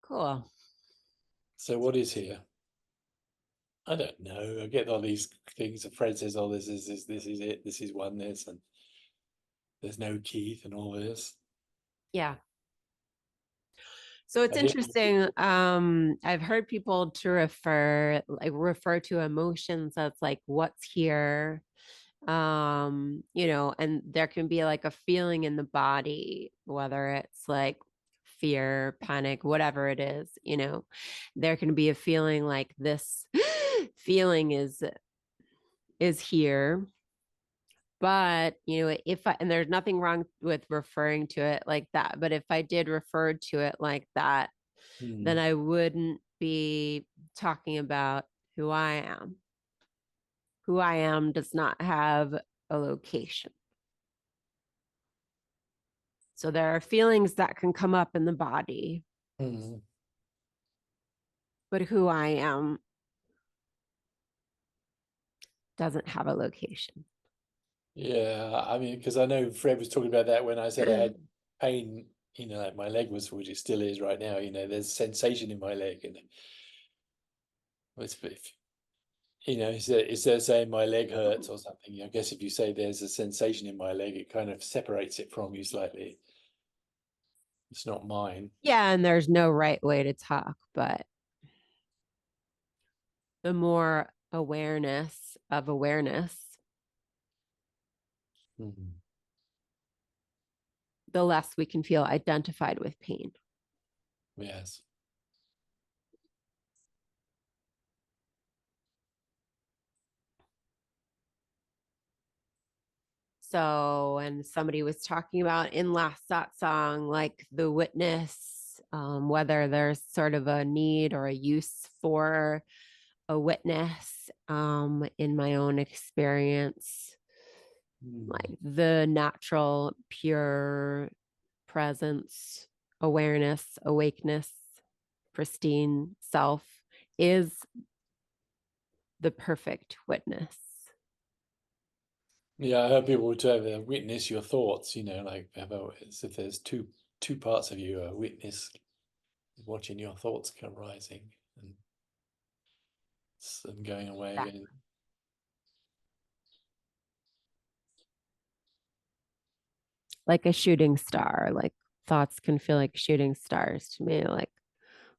Cool. So what is here? I don't know. I get all these things. A Fred says, "Oh, this is it. This is oneness, and there's no Keith and all this." Yeah. So it's I did. interesting. I've heard people to refer to emotions as like what's here. And there can be like a feeling in the body, whether it's like fear, panic, whatever it is, there can be a feeling like this feeling is here. But if I and there's nothing wrong with referring to it like that, but if I did refer to it like that, then Hmm. I wouldn't be talking about who I am. Who I am does not have a location. So there are feelings that can come up in the body, Hmm. but who I am doesn't have a location. Yeah, I mean, because I know Fred was talking about that when I said I had pain, like my leg was, which it still is right now. There's sensation in my leg, and if instead of saying my leg hurts or something, I guess if you say there's a sensation in my leg, it kind of separates it from you slightly. It's not mine. Yeah, and there's no right way to talk, but the more awareness of awareness, Mhm. the less we can feel identified with pain. Yes. So, and somebody was talking about in last that song, like the witness, whether there's sort of a need or a use for a witness, in my own experience, Mm. like the natural, pure presence, awareness, awakeness, pristine self is the perfect witness. Yeah, I heard people would witness your thoughts, like about as if there's two parts of you, a witness watching your thoughts come rising and and going away That, again. like a shooting star, like thoughts can feel like shooting stars to me. Like,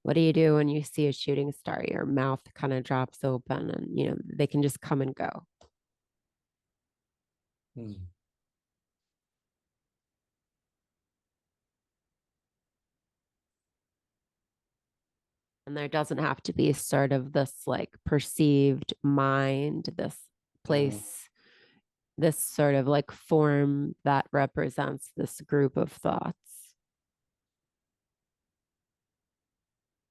what do you do when you see a shooting star? Your mouth kind of drops open and, they can just come and go. Mm. And there doesn't have to be sort of this like perceived mind, this Mm. place, this sort of like form that represents this group of thoughts.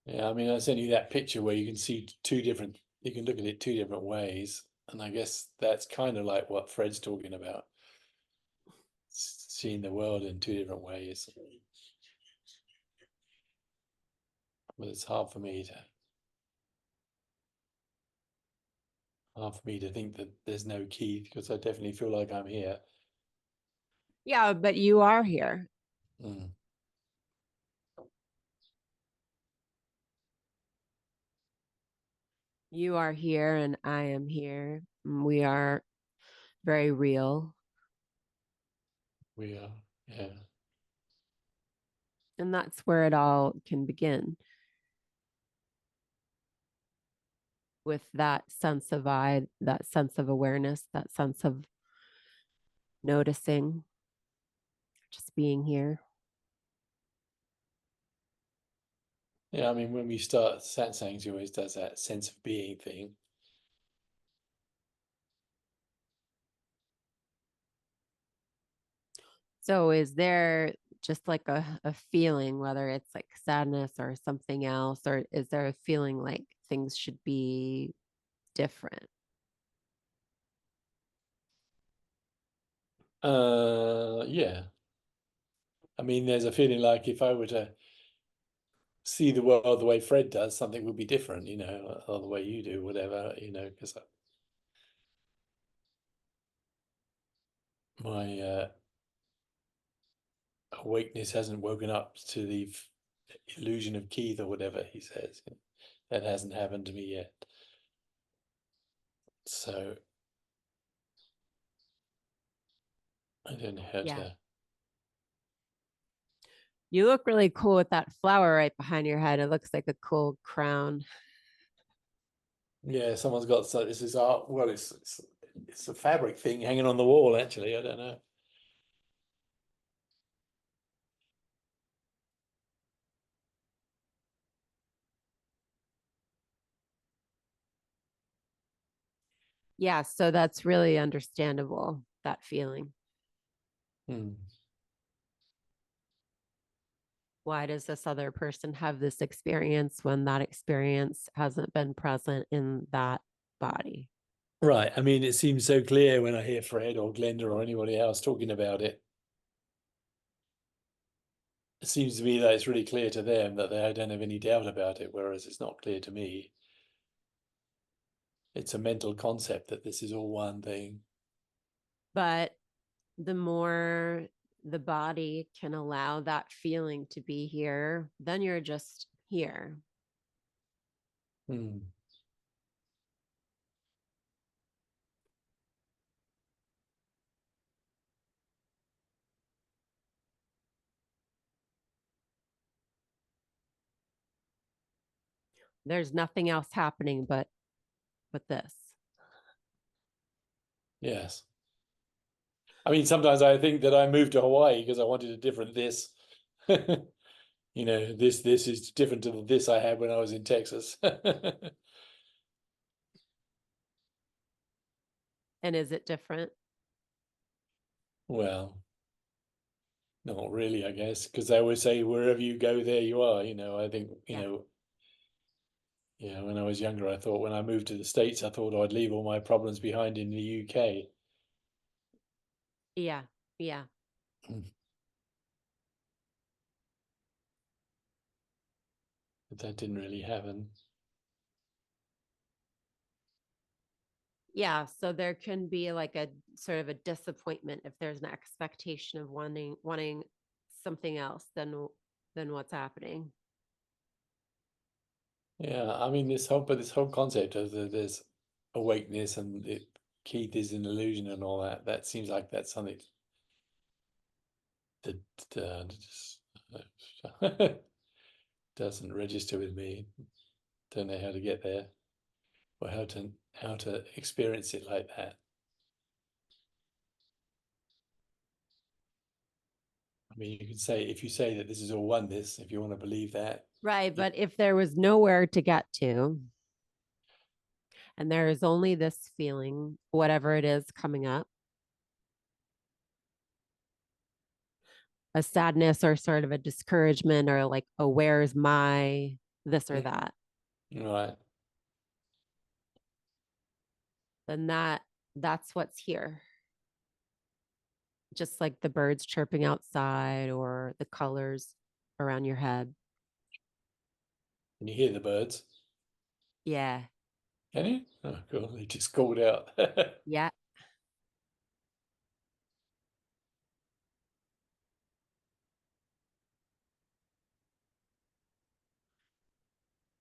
Yeah, I mean, I sent you that picture where you can see you can look at it two different ways. And I guess that's kind of like what Fred's talking about, seeing the world in two different ways. But it's hard for me to think that there's no key because I definitely feel like I'm here. Yeah, but you are here. Mm. You are here and I am here. We are very real. We are, yeah. And that's where it all can begin, with that sense of I, that sense of awareness, that sense of noticing, just being here. Yeah, I mean, when we start satsang, she always does that sense of being thing. So, is there just like a feeling, whether it's like sadness or something else, or is there a feeling like things should be different? Yeah. I mean, there's a feeling like if I were to see the world the way Fred does, something would be different, or the way you do, whatever, because my awakeness hasn't woken up to the illusion of Keith or whatever he says. That hasn't happened to me yet. So I don't know how Yeah. to. You look really cool with that flower right behind your head. It looks like a cool crown. Yeah, someone's got, so this is art. Well, it's a fabric thing hanging on the wall. Actually, I don't know. Yeah, so that's really understandable, that feeling. Hmm. Why does this other person have this experience when that experience hasn't been present in that body? Right. I mean, it seems so clear when I hear Fred or Glenda or anybody else talking about it. It seems to me that it's really clear to them that they don't have any doubt about it, whereas it's not clear to me. It's a mental concept that this is all one thing. But the more the body can allow that feeling to be here, then you're just here. Hmm. There's nothing else happening but this. Yes. I mean, sometimes I think that I moved to Hawaii because I wanted a different this. This is different to the this I had when I was in Texas. And is it different? Well, not really, I guess, because they always say wherever you go, there you are. I think, Yeah. yeah, when I was younger, I thought when I moved to the States, I thought I'd leave all my problems behind in the UK. Yeah. Yeah. But that didn't really happen. Yeah, so there can be like a sort of a disappointment if there's an expectation of wanting something else than what's happening. Yeah, I mean this whole concept of there's awakeness and Keith is an illusion and all that. That seems like that's something that just doesn't register with me. Don't know how to get there or how to experience it like that. I mean, you could say if you say that this is all oneness, if you want to believe that, Right, it, but if there was nowhere to get to and there is only this feeling, whatever it is coming up, a sadness or sort of a discouragement or like, oh, where's my this or mm, that, right. then that's what's here. Just like the birds chirping outside or the colors around your head. And you hear the birds, Yeah. can you? Oh, cool. They just called out. Yeah.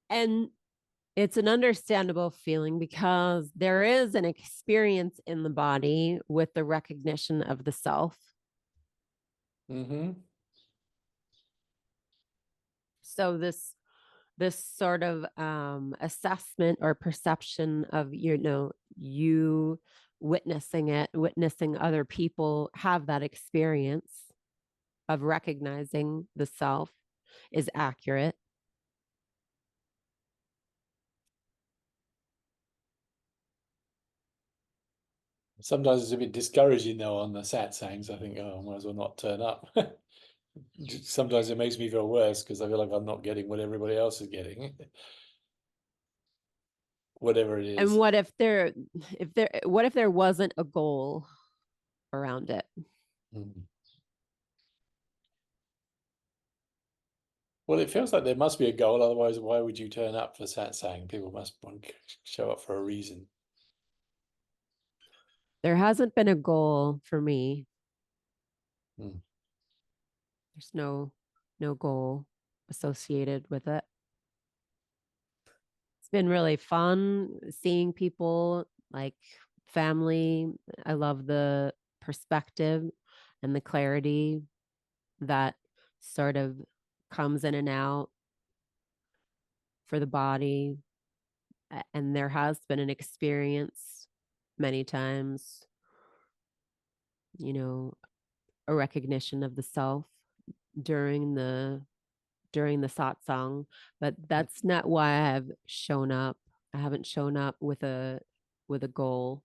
And it's an understandable feeling because there is an experience in the body with the recognition of the self. Hmm. So this sort of assessment or perception of you witnessing it, witnessing other people have that experience of recognizing the self is accurate. Sometimes it's a bit discouraging though on the satsangs. I think, oh, I might as well not turn up. Sometimes it makes me feel worse because I feel like I'm not getting what everybody else is getting, whatever it And is. what if there wasn't a goal around it? Mm. Well, it feels like there must be a goal, otherwise, why would you turn up for satsang? People must want to show up for a reason. There hasn't been a goal for me. Mm. There's no goal. associated with it. It's been really fun seeing people like family. I love the perspective and the clarity that sort of comes in and out for the body. And there has been an experience many times, you know, a recognition of the self during the satsang, but that's not why I have shown up. I haven't shown up with a goal.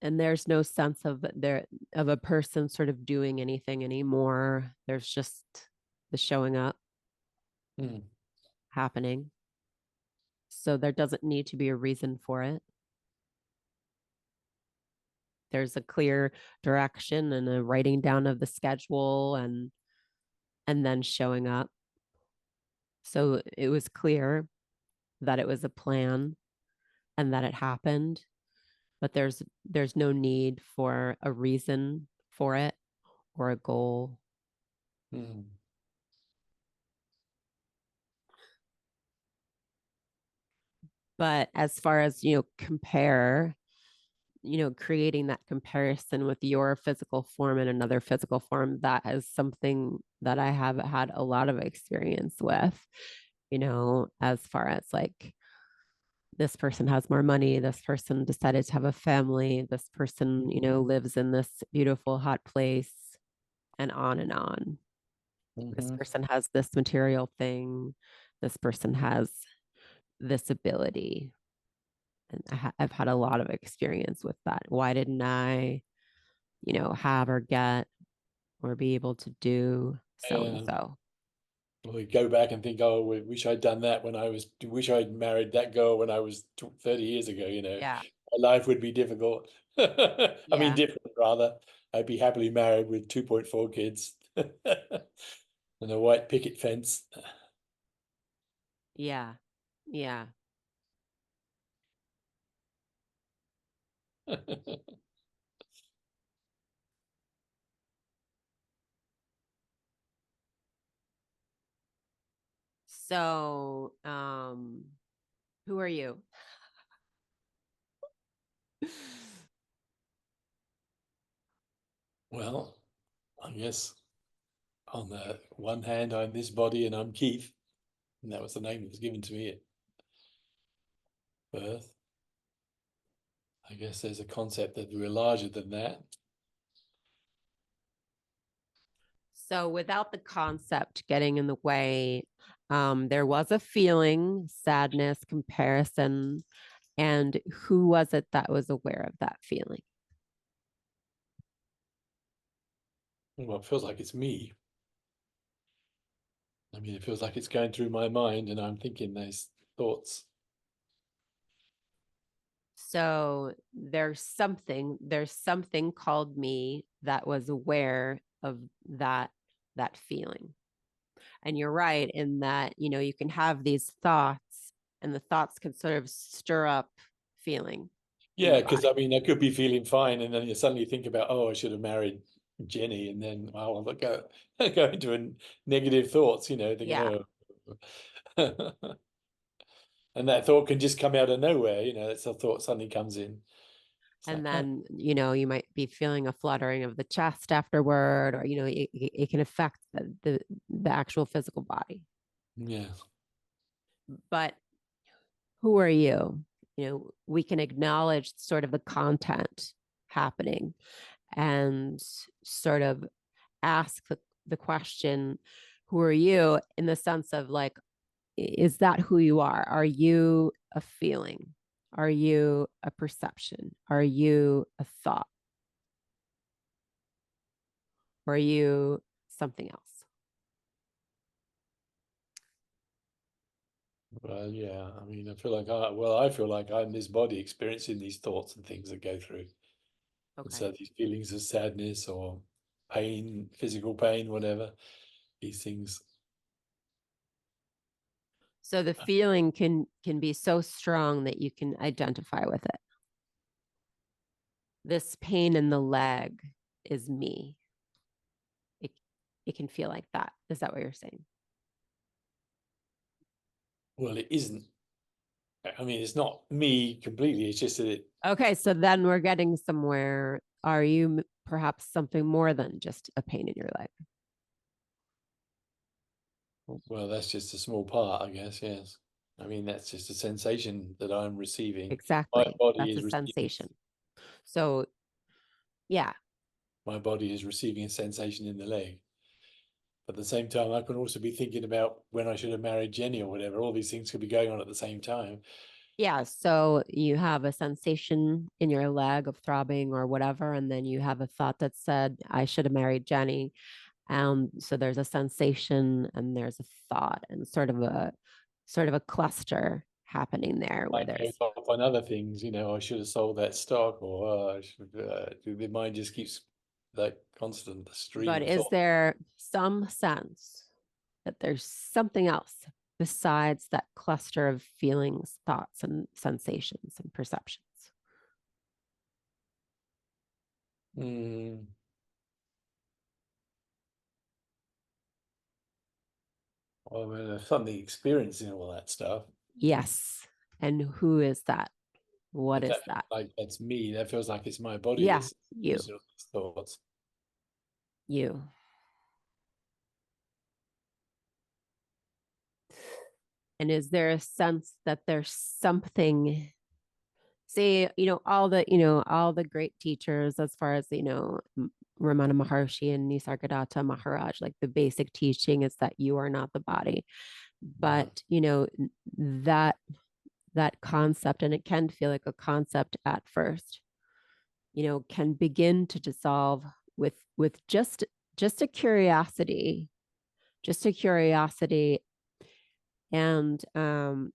And there's no sense of there of a person sort of doing anything anymore. There's just the showing up Mm. happening. So there doesn't need to be a reason for it. There's a clear direction and a writing down of the schedule and then showing up. So it was clear that it was a plan and that it happened, but there's no need for a reason for it or a goal. Mm. But as far as, compare, creating that comparison with your physical form and another physical form, that is something that I have had a lot of experience with, as far as like this person has more money, this person decided to have a family, this person, lives in this beautiful hot place, and on and on. This Mhm. person has this material thing, this person has this ability. And I've had a lot of experience with that. Why didn't I, have or get or be able to do so and And so? we go back and think, oh, we wish I'd done that wish I'd married that girl when I was 30 years ago, Yeah. My life would be difficult. I mean, Yeah. different rather. I'd be happily married with 2.4 kids and a white picket fence. Yeah. Yeah. So, who are you? Well, I guess on the one hand, I'm this body and I'm Keith, and that was the name that was given to me at birth. I guess there's a concept that we're larger than that. So, without the concept getting in the way, there was a feeling, sadness, comparison, and who was it that was aware of that feeling? Well, it feels like it's me. I mean, it feels like it's going through my mind and I'm thinking those thoughts. So there's something called me that was aware of that feeling. And you're right in that, you can have these thoughts and the thoughts can sort of stir up feeling in Yeah, the because I body. mean, I could be feeling fine, and then you suddenly think about, oh, I should have married Jenny, and then I'll go go into a negative thoughts, thinking, Yeah. oh, and that thought can just come out of nowhere, it's a thought suddenly comes in. It's And like, oh, then, you might be feeling a fluttering of the chest afterward, or, it can affect the actual physical body. yeah, But who are you? We can acknowledge sort of the content happening and sort of ask the question, who are you, in the sense of like, is that who you are? Are you a feeling? Are you a perception? Are you a thought? Or are you something else? well, yeah. I mean, I feel like I'm this body experiencing these thoughts and things that go through. And Okay. so these feelings of sadness or pain, physical pain, whatever, these things. So the feeling can be so strong that you can identify with it. This pain in the leg is me. It, it can feel like that. Is that what you're saying? Well, it isn't. I mean, it's not me completely. It's just that it. Okay, so then we're getting somewhere. Are you perhaps something more than just a pain in your leg? Well, that's just a small part, I guess. Yes. I mean, that's just a sensation that I'm receiving. My Exactly. body That's is a receiving. sensation. So, yeah, My body is receiving a sensation in the leg. At the same time, I can also be thinking about when I should have married Jenny or whatever. All these things could be going on at the same time. yeah. So you have a sensation in your leg of throbbing or whatever, and then you have a thought that said, I should have married Jenny. So there's a sensation and there's a thought and sort of a cluster happening there where Mind goes there's, off on other things, I should have sold that stock, or I should. The mind just keeps like constant stream but of is thought. there some sense that there's something else besides that cluster of feelings, thoughts, and sensations and perceptions? Mm. Well, I mean, there's something experiencing all that stuff. Yes. And who is that? What But is that that? like that's me. That feels like it's my body Yeah, that's you, using all these thoughts. you. And is there a sense that there's something, say, all the great teachers, as far as, Ramana Maharshi and Nisargadatta Maharaj, like the basic teaching is that you are not the body. Right. But, that that concept, and it can feel like a concept at first, can begin to dissolve with just a curiosity, just a curiosity. And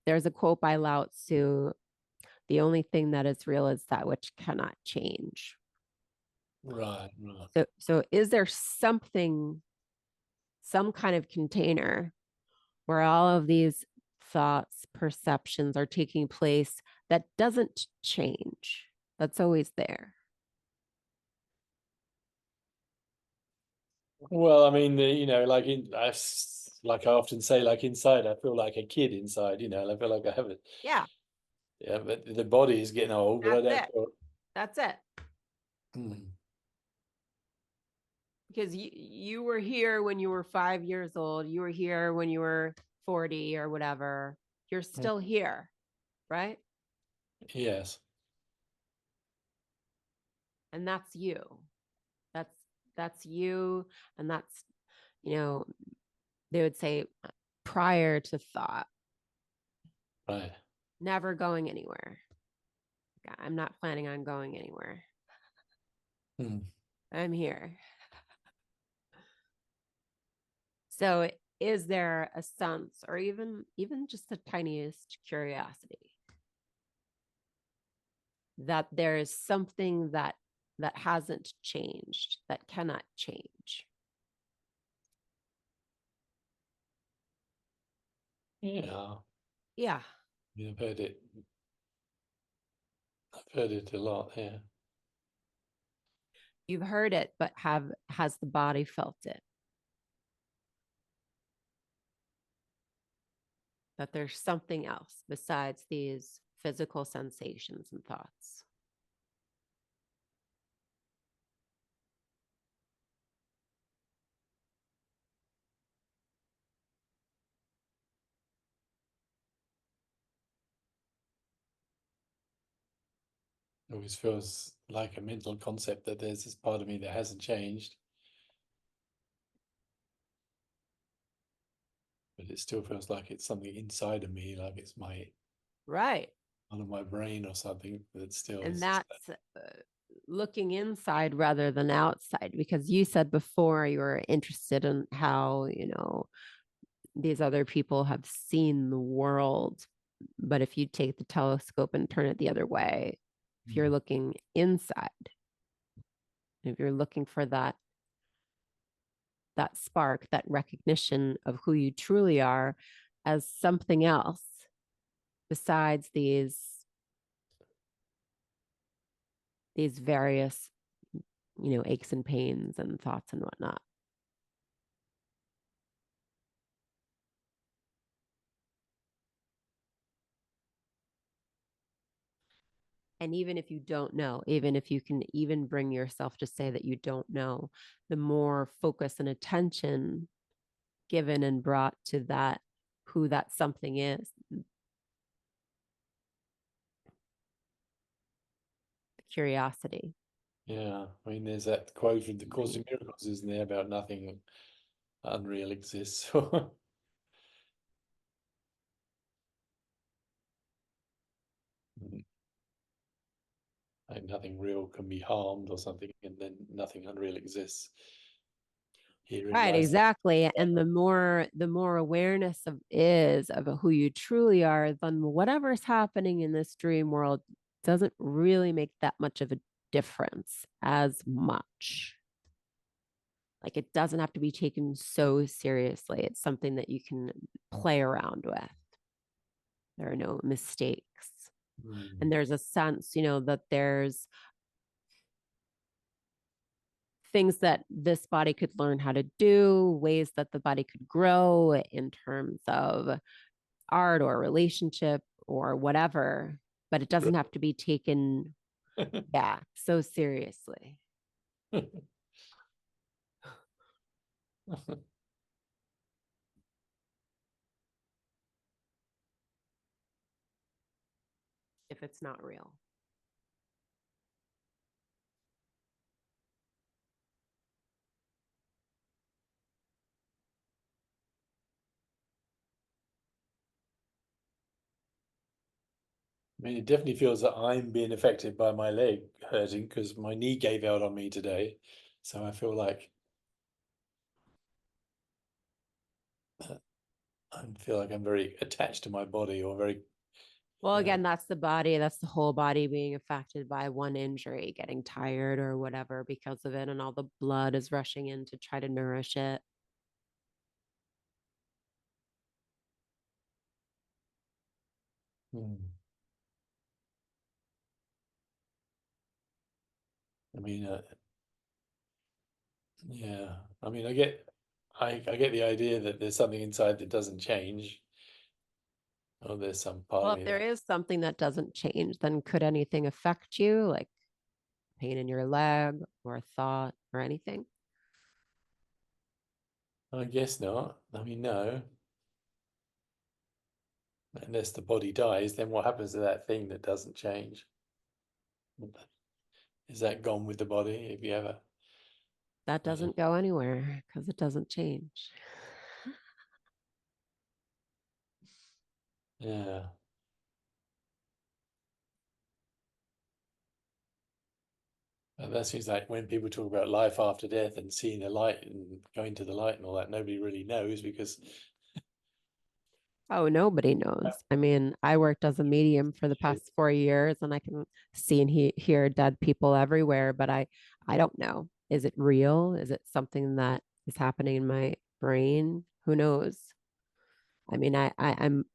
there's a quote by Lao Tzu: "The only thing that is real is that which cannot change." Right. Right. So is there something, some kind of container where all of these thoughts, perceptions are taking place that doesn't change? That's always there. Well, I mean, like I often say, like inside, I feel like a kid inside. I feel like I have it. Yeah, Yeah, but the body is getting old, but I that's don't it. feel. That's it. Hmm. Because you were here when you were 5 years old. You were here when you were 40 or whatever. You're still here, right? Yes. And that's you. That's that's you. And that's, you know, they would say prior to thought, Right. never going anywhere. I'm not planning on going anywhere. Hmm. I'm here. So is there a sense, or even just the tiniest curiosity, that there is something that hasn't changed, that cannot change? Yeah. Yeah, Yeah, I've heard it. I've heard it a lot. Yeah. you've heard it, but has the body felt it? That there's something else besides these physical sensations and thoughts. It always feels like a mental concept that there's this part of me that hasn't changed, but it still feels like it's something inside of me, like it's my Right. part of my brain or something that still And is. that's looking inside rather than outside, because you said before you were interested in how, these other people have seen the world. But if you take the telescope and turn it the other way, if you're Mm. looking inside, if you're looking for that spark, that recognition of who you truly are as something else besides these various, aches and pains and thoughts and whatnot. And even if you don't know, even if you can even bring yourself to say that you don't know, the more focus and attention given and brought to that, who that something is, curiosity. Yeah, I mean, there's that quote from The Course in Miracles, isn't there, about nothing unreal exists. Like nothing real can be harmed or something, and then nothing unreal exists. Herein Right, lies. exactly. And the more awareness of is of who you truly are, then whatever's happening in this dream world doesn't really make that much of a difference as much. Like it doesn't have to be taken so seriously. It's something that you can play around with. There are no mistakes. Mm. And there's a sense, that there's things that this body could learn how to do, ways that the body could grow in terms of art or relationship or whatever, but it doesn't have to be taken, yeah, so seriously. If it's not real. I mean, it definitely feels that I'm being affected by my leg hurting because my knee gave out on me today. So I feel like I'm very attached to my body or very, Well, you know, again, that's the body, that's the whole body being affected by one injury, getting tired or whatever because of it, and all the blood is rushing in to try to nourish it. hmm. I mean, yeah. I mean, I get the idea that there's something inside that doesn't change. Oh, there's some part Well, of if me there that is something that doesn't change, then could anything affect you, like pain in your leg or a thought or anything? I guess not. I mean, no. Unless the body dies, then what happens to that thing that doesn't change? Is that gone with the body if you ever? That Uh, doesn't go anywhere because it doesn't change. yeah. That seems like when people talk about life after death and seeing the light and going to the light and all that, nobody really knows because Oh, nobody knows. I mean, I worked as a medium for the past 4 years and I can see and hear dead people everywhere, but I don't know. Is it real? Is it something that is happening in my brain? Who knows? I mean, I'm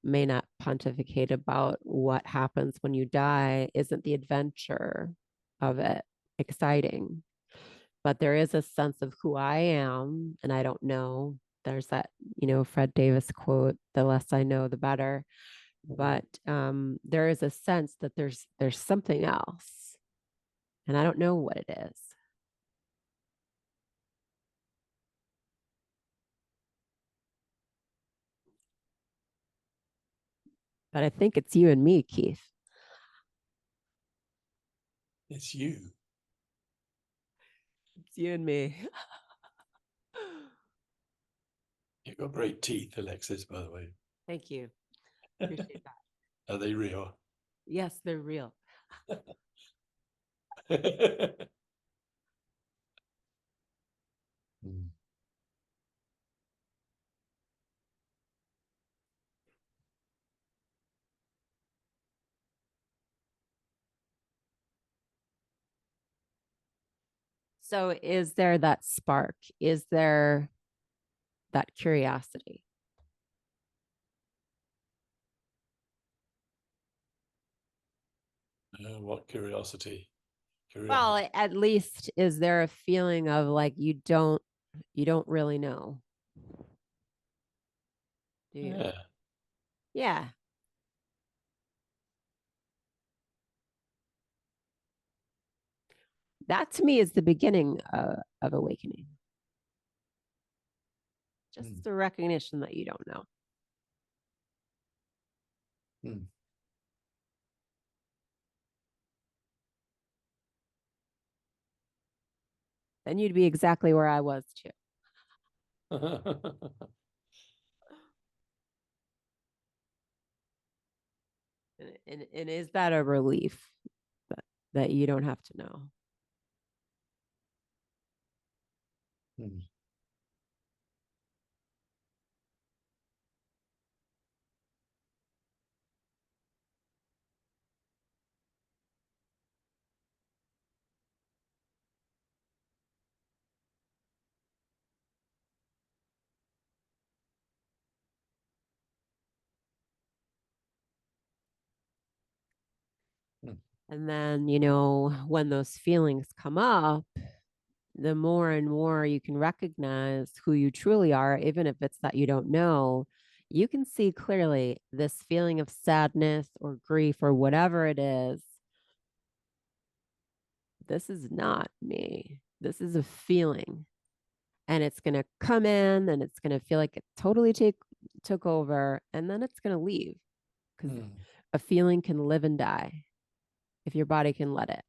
may not pontificate about what happens when you die. Isn't the adventure of it exciting? But there is a sense of who I am, and I don't know. There's that, Fred Davis quote, the less I know, the better. But there is a sense that there's something else, and I don't know what it is. But I think it's you and me, Keith. it's you. It's you and me. You've got great teeth, Alexis, by the way. Thank you. Appreciate that. Are they real? Yes, they're real. Mm. So is there that spark? Is there that curiosity? What curiosity? Curiosity. Well, at least is there a feeling of like you don't really know, do you? Yeah. Yeah. That to me is the beginning of awakening. Mm. Just the recognition that you don't know. Mm. Then you'd be exactly where I was too. And is that a relief that, that you don't have to know? Mm. Mm. And then, when those feelings come up, the more and more you can recognize who you truly are, even if it's that you don't know, you can see clearly this feeling of sadness or grief or whatever it is. This is not me. This is a feeling. And it's going to come in and it's going to feel like it totally took over. And then it's going to leave because Mm. a feeling can live and die if your body can let it.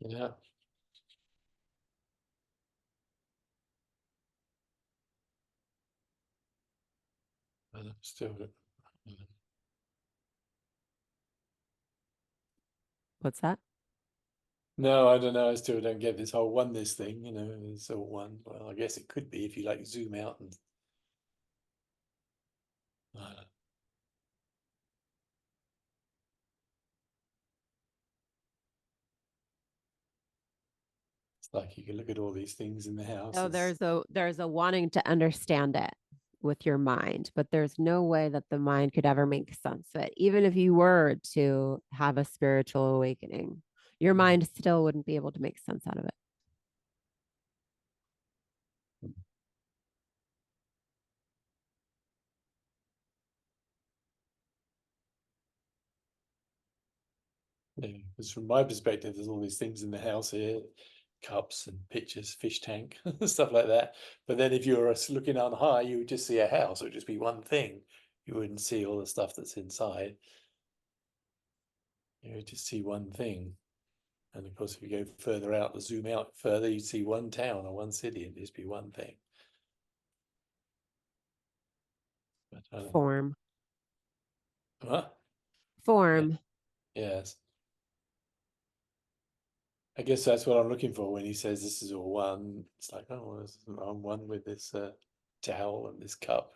Yeah. But I'm still. What's that? No, I don't know. I still don't get this whole oneness thing. It's all one. Well, I guess it could be if you like zoom out and. Uh, it's like you can look at all these things in the house So as. there's a wanting to understand it with your mind, but there's no way that the mind could ever make sense of it. Even if you were to have a spiritual awakening, your Mm. mind still wouldn't be able to make sense out of it. Yeah, because from my perspective, there's all these things in the house here, cups and pictures, fish tank, stuff like that. But then if you were looking on high, you would just see a house. It would just be one thing. You wouldn't see all the stuff that's inside. You would just see one thing. And of course, if you go further out, zoom out further, you'd see one town or one city and just be one thing. But Form, huh? Yeah, form. yes. I guess that's what I'm looking for when he says this is all one. It's like, oh, I'm one with this towel and this cup.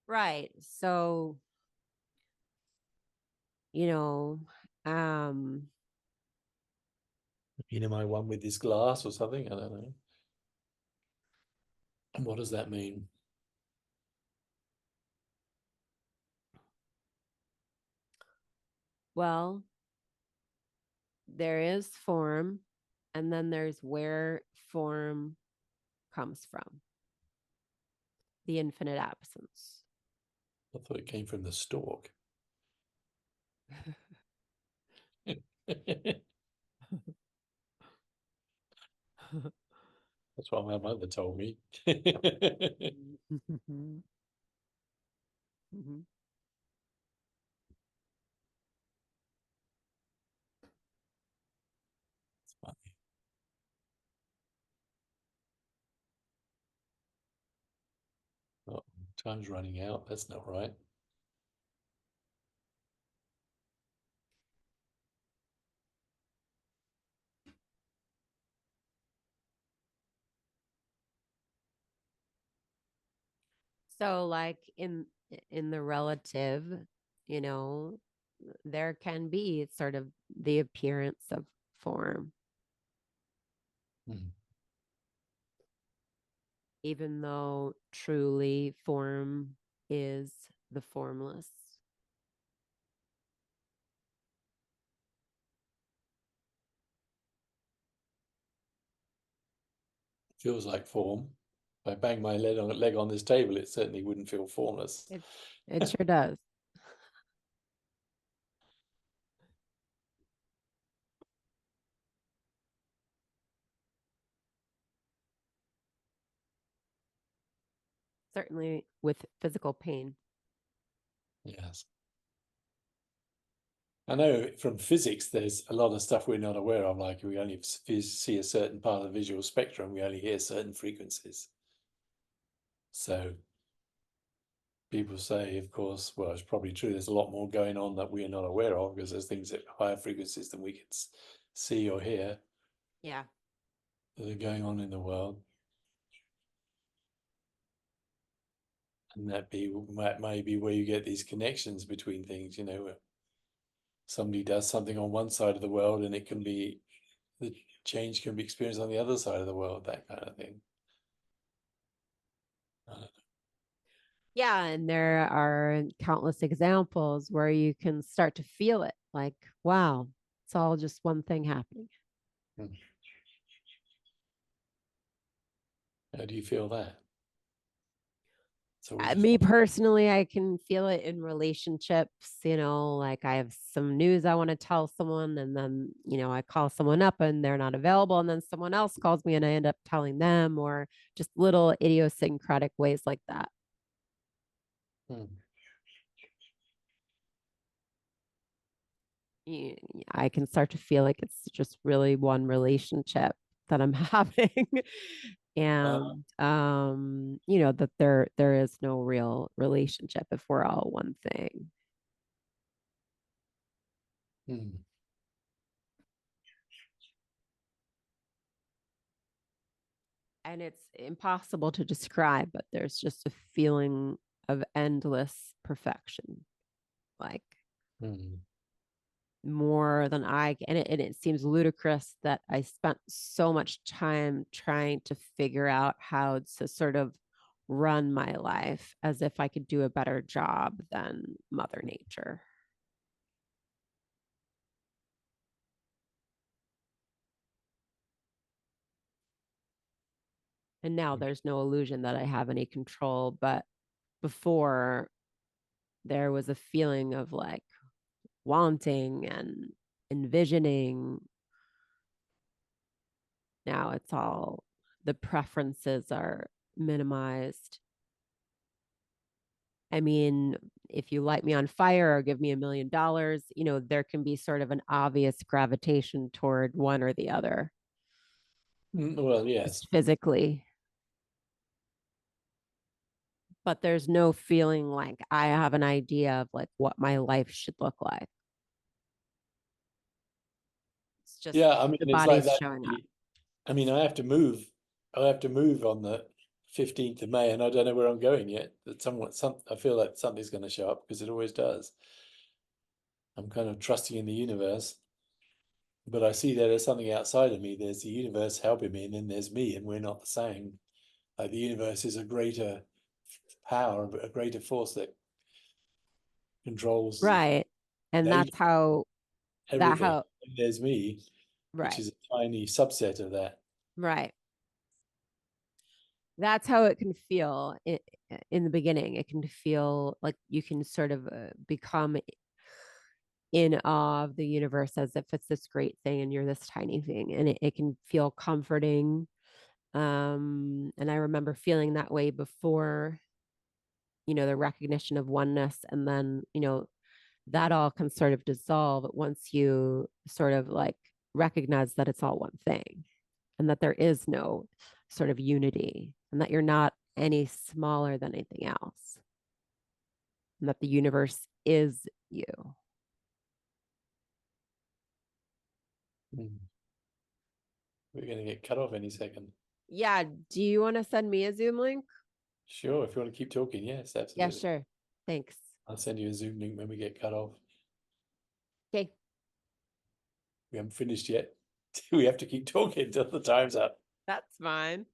Right. So, you know, um, Am I one with this glass or something? I don't know. And what does that mean? well, there is form, and then there's where form comes from, the infinite absence. I thought it came from the stork. That's what my mother told me. It's funny. Oh, time's running out. That's not right. So like in the relative, you know, there can be sort of the appearance of form, Mm. even though truly form is the formless. Feels like form. If I bang my leg on this table, it certainly wouldn't feel formless. It sure does. Certainly with physical pain. Yes. I know from physics, there's a lot of stuff we're not aware of, like we only see a certain part of the visual spectrum, we only hear certain frequencies. So people say, of course, well, it's probably true, there's a lot more going on that we're not aware of because there's things at higher frequencies than we can see or hear Yeah. that are going on in the world. And that may be where you get these connections between things, somebody does something on one side of the world and the change can be experienced on the other side of the world, that kind of thing. Yeah, and there are countless examples where you can start to feel it like, wow, it's all just one thing happening. Hmm. How do you feel that? So we just Me personally, I can feel it in relationships, like I have some news I want to tell someone, and then, I call someone up and they're not available, and then someone else calls me and I end up telling them, or just little idiosyncratic ways like that. Hmm. y- I can start to feel like it's just really one relationship that I'm having. Uh, And that there is no real relationship if we're all one thing. hmm. And it's impossible to describe, but there's just a feeling of endless perfection. Like Hmm. more than and it seems ludicrous that I spent so much time trying to figure out how to sort of run my life as if I could do a better job than Mother Nature. And now there's no illusion that I have any control, but before there was a feeling of like wanting and envisioning. Now it's all the preferences are minimized. I mean, if you light me on fire or give me $1 million, there can be sort of an obvious gravitation toward one or the other, Well, yes. just physically. But there's no feeling like I have an idea of like what my life should look like. It's just Yeah, I mean, the it's like body's that. showing up. I mean, I have to move. I have to move on the 15th of May, and I don't know where I'm going yet. But I feel like something's going to show up because it always does. I'm kind of trusting in the universe, but I see that there's something outside of me. There's the universe helping me, and then there's me, and we're not the same. Like the universe is a greater power, a greater force that controls Right. And nature, that everything. how, And there's me, which right. is a tiny subset of that. Right. That's how it can feel in the beginning. It can feel like you can sort of become in awe of the universe as if it's this great thing and you're this tiny thing, and it can feel comforting. And I remember feeling that way before, the recognition of oneness, and then, that all can sort of dissolve once you sort of like recognize that it's all one thing, and that there is no sort of unity, and that you're not any smaller than anything else, and that the universe is you. Mm. We're going to get cut off any second. Yeah. Do you want to send me a Zoom link? Sure, if you want to keep talking, yes, Yeah, absolutely. sure. Thanks. I'll send you a Zoom link when we get cut off. Okay. We haven't finished yet. We have to keep talking until the time's up. That's fine.